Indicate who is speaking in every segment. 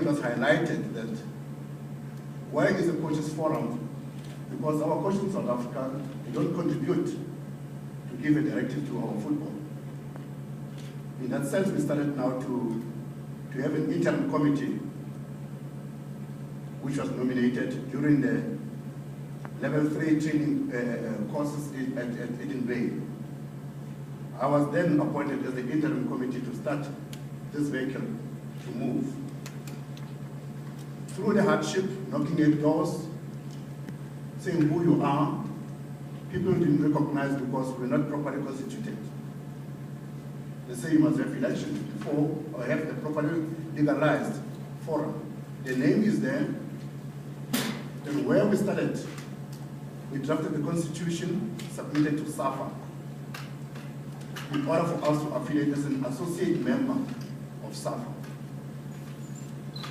Speaker 1: has highlighted that where is the coaches forum? Because our coaches in South Africa, they don't contribute to give a directive to our football. In that sense, we started now to have an interim committee which was nominated during the level 3 training courses at Eden Bay. I was then appointed as the interim committee to start this vehicle to move. Through the hardship, knocking at doors, saying who you are, people didn't recognize because we're not properly constituted. They say you must have elections before or have the properly legalized forum. The name is there. Then where we started, we drafted the constitution, submitted to SAFA, in order for us to affiliate as an associate member of SAFA.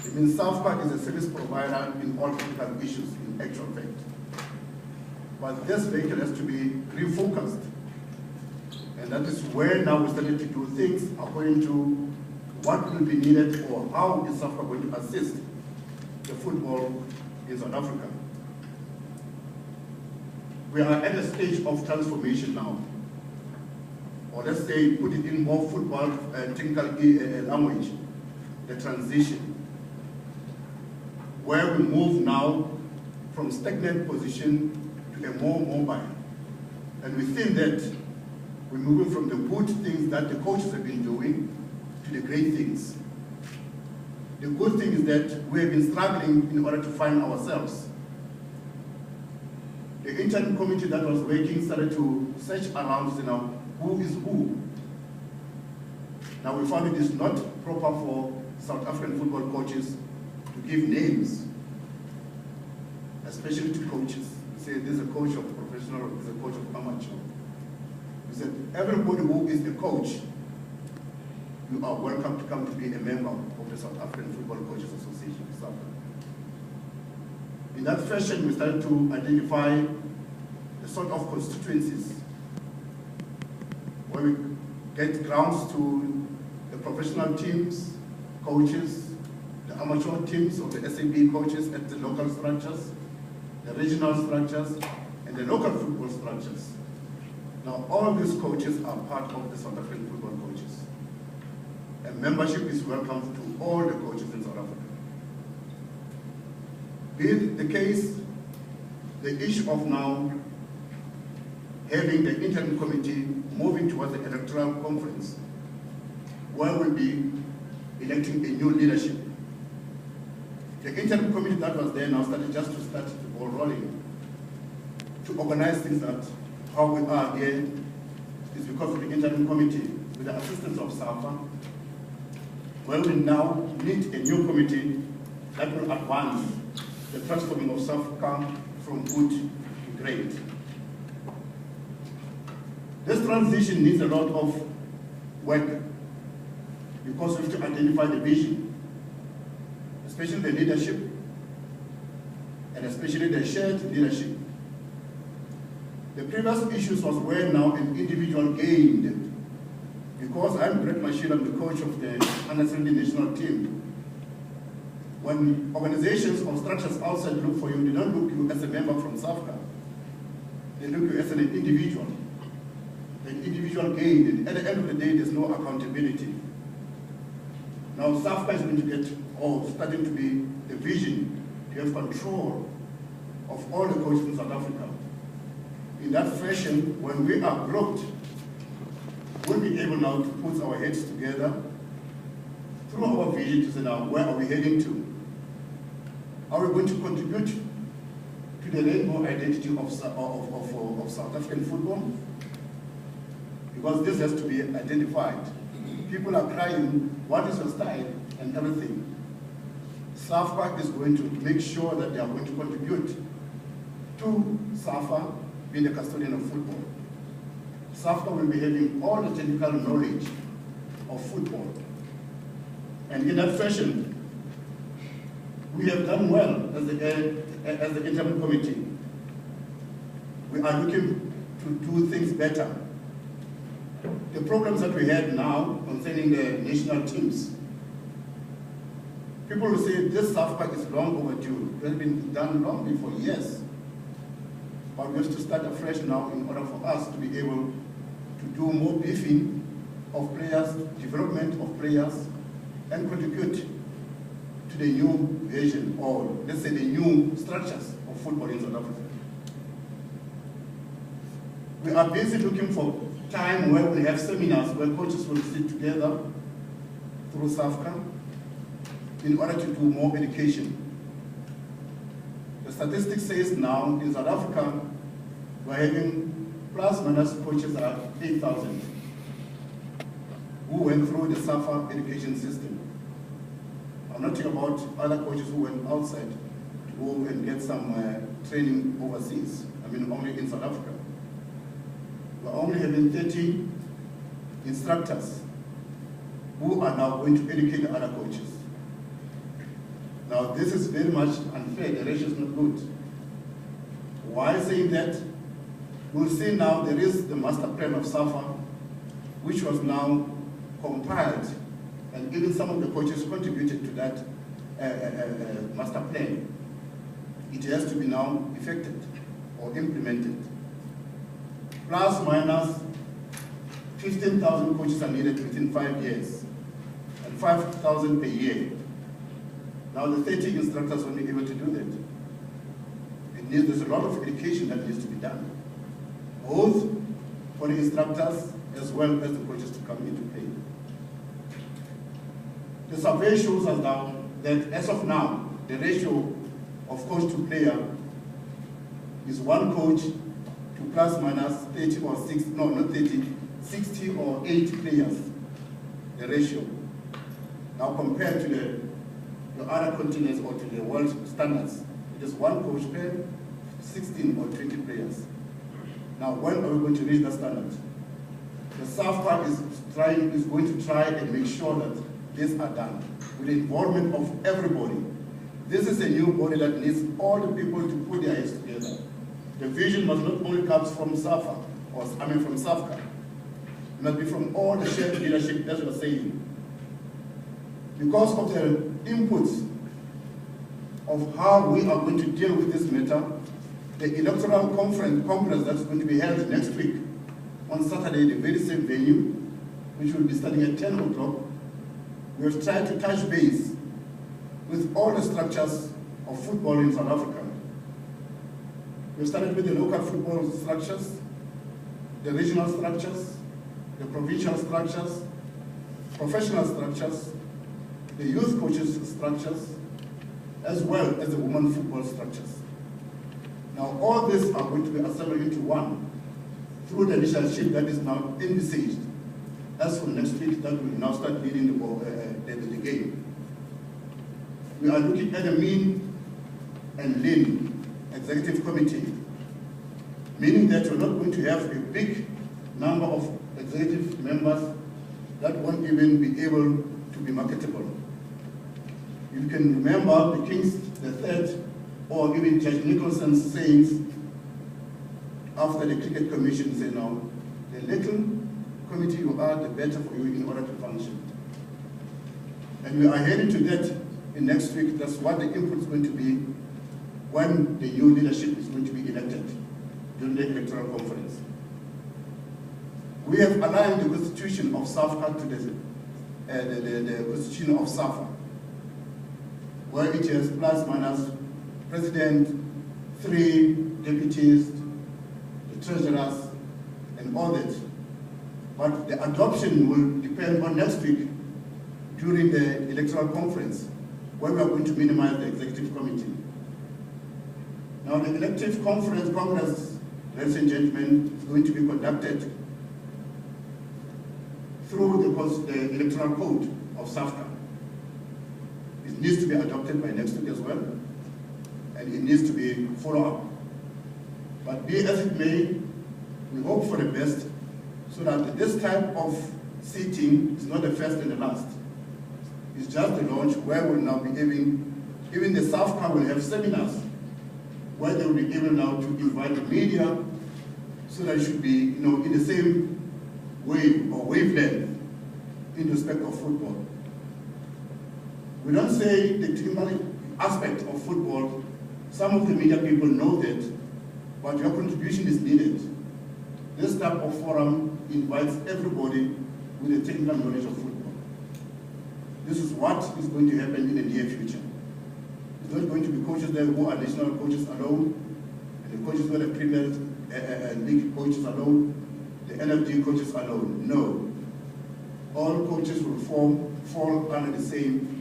Speaker 1: It means SAFA is a service provider in all critical issues, in actual fact. But this vehicle has to be refocused. And that is where now we started to do things according to what will be needed or how is SAFA going to assist the football in South Africa. We are at a stage of transformation now. Or let's say, put it in more football technical language, the transition, where we move now from stagnant position to a more mobile. And we think that we're moving from the good things that the coaches have been doing to the great things. The good thing is that we have been struggling in order to find ourselves. The interim committee that was working started to search around, you know, who is who. Now we found it is not proper for South African football coaches to give names, especially to coaches. Say this is a coach of professional, this is a coach of amateur. We said everybody who is a coach, you are welcome to come to be a member of the South African Football Coaches Association, SAFA. In that fashion, we started to identify the sort of constituencies where we get grounds to the professional teams, coaches, the amateur teams of the SAB coaches at the local structures, the regional structures, and the local football structures. Now, all of these coaches are part of the South African football coaches. And membership is welcome to all the coaches in South Africa. Be it the case, the issue of now having the interim committee moving towards the electoral conference, where we'll be electing a new leadership. The interim committee that was there now started just to start the ball rolling, to organize things that how we are here is because of the interim committee with the assistance of SAFA, where we now need a new committee that will advance the transforming of SAFCA from good to great. This transition needs a lot of work because we have to identify the vision, especially the leadership, and especially the shared leadership. The previous issues was where now an individual gained. Because I'm Brett Mashil, I'm the coach of the under-17 national team. When organizations or structures outside look for you, they don't look you as a member from SAFCA. They look you as an individual. The individual gained, and at the end of the day, there's no accountability. Now SAFCA is going to get, or starting to be, the vision to have control of all the coaches in South Africa. In that fashion, when we are grouped, we'll be able now to put our heads together through our vision to say now, where are we heading to? Are we going to contribute to the rainbow identity of South African football? Because this has to be identified. People are crying, what is your style and everything. SAFA is going to make sure that they are going to contribute to SAFA being the custodian of football. SAFA will be having all the technical knowledge of football. And in that fashion, we have done well as the interim committee. We are looking to do things better. The programs that we had now concerning the national teams, People will say this SAFCA is long overdue. It has been done long before, yes. But we have to start afresh now in order for us to be able to do more beefing of players, development of players, and contribute to the new vision, or let's say the new structures of football in South Africa. We are busy looking for time where we have seminars where coaches will sit together through SAFCA in order to do more education. The statistics says now in South Africa we're having plus minus coaches are 8,000 who went through the SAFA education system. I'm not talking about other coaches who went outside to go and get some training overseas. I mean only in South Africa. We're only having 30 instructors who are now going to educate the other coaches. Now this is very much unfair, the ratio is not good. Why saying that? We'll see now there is the master plan of SAFA, which was now compiled, and even some of the coaches contributed to that master plan. It has to be now effected or implemented. Plus minus 15,000 coaches are needed within 5 years, and 5,000 per year. Now the 30 instructors won't be able to do that. There's a lot of education that needs to be done, both for the instructors as well as the coaches to come into play. The survey shows us now that as of now, the ratio of coach to player is one coach to plus minus 30 or 60, no, not 30, 60 or 80 players, the ratio. Now compared to the other continents or to the world standards, it is one coach per 16 or 20 players. Now when are we going to reach that standard? The SAFCA is going to try and make sure that these are done with the involvement of everybody. This is a new body that needs all the people to put their heads together. The vision must not only come from SAFA, from SAFCA. It must be from all the shared leadership, that's what I'm saying. Because of the inputs of how we are going to deal with this matter, the electoral conference that's going to be held next week on Saturday, the very same venue, which will be starting at 10 o'clock, we have tried to touch base with all the structures of football in South Africa. We started with the local football structures, the regional structures, the provincial structures, professional structures, the youth coaches structures, as well as the women football structures. Now all these are going to be assembled into one through the leadership that is now envisaged. As from next week, that will now start leading the game. We are looking at a mean and lean executive committee, meaning that you're not going to have a big number of executive members that won't even be able to be marketable. You can remember the King's III, or even Judge Nicholson's sayings after the Cricket Commission said, now, the little committee you are, the better for you in order to function. And we are heading to that in next week. That's what the input is going to be when the new leadership is going to be elected during the electoral conference. We have aligned the constitution of SAFCA to the constitution of SAFA, where it has plus minus president, 3 deputies, the treasurers, and all that. But the adoption will depend on next week during the electoral conference, where we are going to minimize the executive committee. Now the elective congress, ladies and gentlemen, is going to be conducted through the electoral code of SAFCA. It needs to be adopted by next week as well, and it needs to be followed up. But be as it may, we hope for the best, so that this type of sitting is not the first and the last. It's just the launch where we'll now be even the SAFCA will have seminars where they will be able now to invite the media, so that it should be in the same way or wavelength in respect of football. We don't say the technical aspect of football. Some of the media people know that, but your contribution is needed. This type of forum invites everybody with a technical knowledge of football. This is what is going to happen in the near future. It's not going to be coaches there who are national coaches alone, and the coaches who are the Premier League coaches alone, the NFD coaches alone. No. All coaches will fall under the same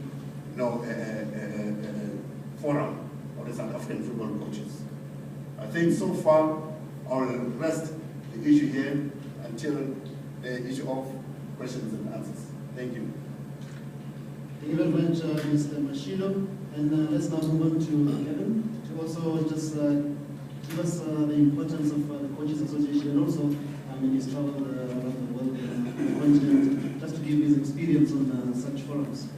Speaker 1: forum of the South African football coaches. I think so far I'll rest the issue here until the issue of questions and answers. Thank you.
Speaker 2: Thank you very much, Mr. Mashilo. And let's now move on to Kevin to also just give us the importance of the Coaches Association and also in his travel around the world and the continent, just to give his experience on such forums.